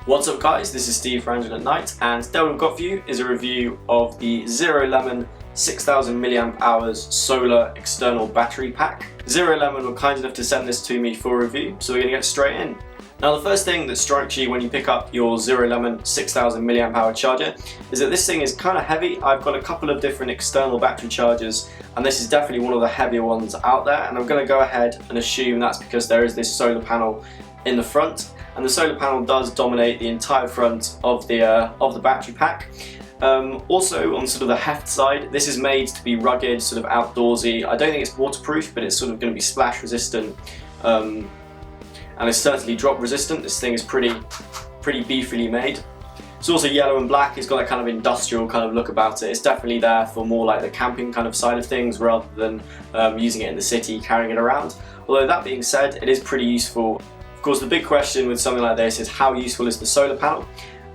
What's up guys, this is Steve from Angel at Night, and today what I've got for you is a review of the Zero Lemon 6000 mAh solar external battery pack. Zero Lemon were kind enough to send this to me for review, so we're going to get straight in. Now the first thing that strikes you when you pick up your Zero Lemon 6000 mAh charger is that this thing is kind of heavy. I've got a couple of different external battery chargers and this is definitely one of the heavier ones out there, and I'm going to go ahead and assume that's because there is this solar panel in the front, and the solar panel does dominate the entire front of the battery pack. Also on sort of the heft side, this is made to be rugged, sort of outdoorsy. I don't think it's waterproof, but it's sort of going to be splash resistant, and it's certainly drop resistant. This thing is pretty beefily made. It's also yellow and black. It's got that kind of industrial kind of look about it. It's definitely there for more like the camping kind of side of things rather than using it in the city, carrying it around. Although that being said, it is pretty useful. Of course, the big question with something like this is how useful is the solar panel?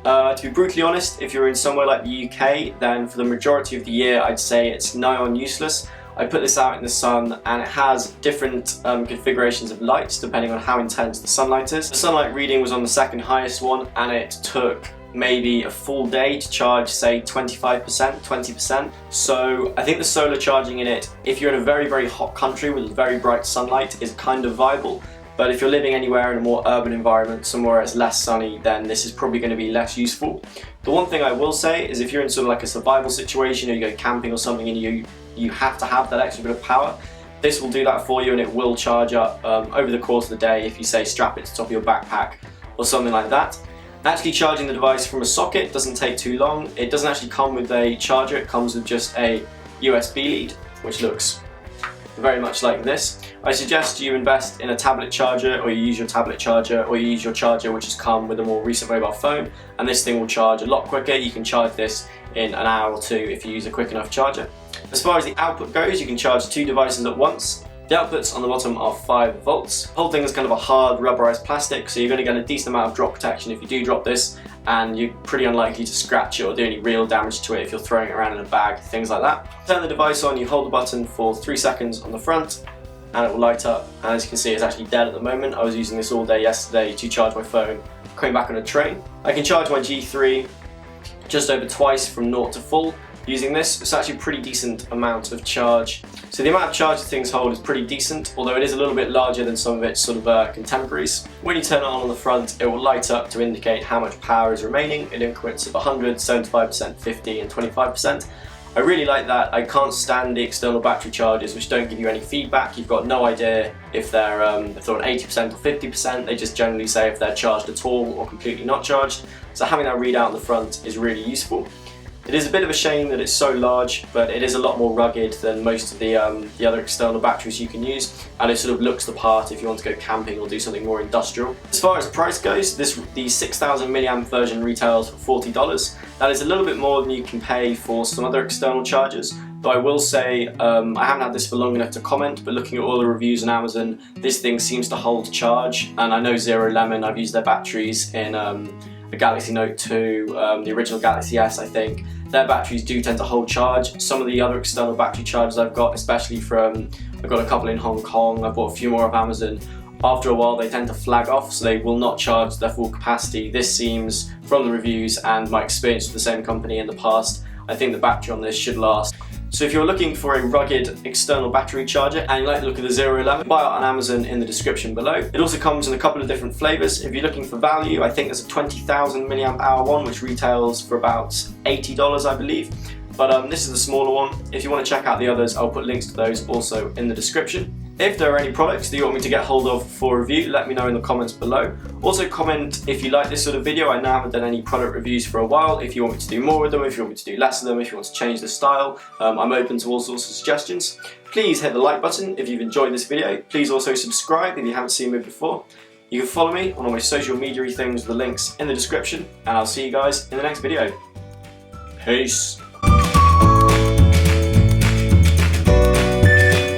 To be brutally honest, if you're in somewhere like the UK, then for the majority of the year I'd say it's nigh on useless. I put this out in the sun and it has different configurations of lights depending on how intense the sunlight is. The sunlight reading was on the second highest one and it took maybe a full day to charge, say 25%, 20%. So I think the solar charging in it, if you're in a very hot country with very bright sunlight, is kind of viable. But if you're living anywhere in a more urban environment, somewhere where it's less sunny, then this is probably going to be less useful. The one thing I will say is if you're in sort of like a survival situation or you go camping or something and you have to have that extra bit of power, this will do that for you and it will charge up over the course of the day if you say strap it to the top of your backpack or something like that. Actually charging the device from a socket doesn't take too long. It doesn't actually come with a charger, it comes with just a USB lead, which looks very much like this. I suggest you invest in a tablet charger, or you use your tablet charger, or you use your charger which has come with a more recent mobile phone, and this thing will charge a lot quicker. You can charge this in an hour or two if you use a quick enough charger. As far as the output goes, you can charge two devices at once. The outputs on the bottom are 5 volts. The whole thing is kind of a hard rubberized plastic, so you're going to get a decent amount of drop protection if you do drop this, and you're pretty unlikely to scratch it or do any real damage to it if you're throwing it around in a bag, things like that. Turn the device on, you hold the button for 3 seconds on the front, and it will light up. And as you can see, it's actually dead at the moment. I was using this all day yesterday to charge my phone coming back on a train. I can charge my G3 just over twice from 0 to full using this. It's actually a pretty decent amount of charge. So the amount of charge that things hold is pretty decent, although it is a little bit larger than some of its sort of contemporaries. When you turn it on the front, it will light up to indicate how much power is remaining in increments of 100, 75%, 50 and 25%. I really like that. I can't stand the external battery chargers which don't give you any feedback. You've got no idea if they're on 80% or 50%. They just generally say if they're charged at all or completely not charged. So having that readout on the front is really useful. It is a bit of a shame that it's so large, but it is a lot more rugged than most of the other external batteries you can use, and it sort of looks the part if you want to go camping or do something more industrial. As far as price goes, the 6000 mAh version retails for $40. That is a little bit more than you can pay for some other external chargers, though I will say I haven't had this for long enough to comment, but looking at all the reviews on Amazon, this thing seems to hold charge, and I know Zero Lemon, I've used their batteries in the Galaxy Note 2, the original Galaxy S I think. Their batteries do tend to hold charge. Some of the other external battery chargers I've got, especially I've got a couple in Hong Kong, I've bought a few more of Amazon. After a while they tend to flag off, so they will not charge their full capacity. This seems, from the reviews and my experience with the same company in the past, I think the battery on this should last. So if you're looking for a rugged external battery charger and you like the look of the Zero Lemon, buy it on Amazon in the description below. It also comes in a couple of different flavours. If you're looking for value, I think there's a 20,000 mAh one which retails for about $80 I believe. But this is the smaller one. If you want to check out the others, I'll put links to those also in the description. If there are any products that you want me to get hold of for review, let me know in the comments below. Also comment if you like this sort of video. I now haven't done any product reviews for a while. If you want me to do more with them, if you want me to do less of them, if you want to change the style, I'm open to all sorts of suggestions. Please hit the like button if you've enjoyed this video. Please also subscribe if you haven't seen me before. You can follow me on all my social media things with the links in the description, and I'll see you guys in the next video. Peace.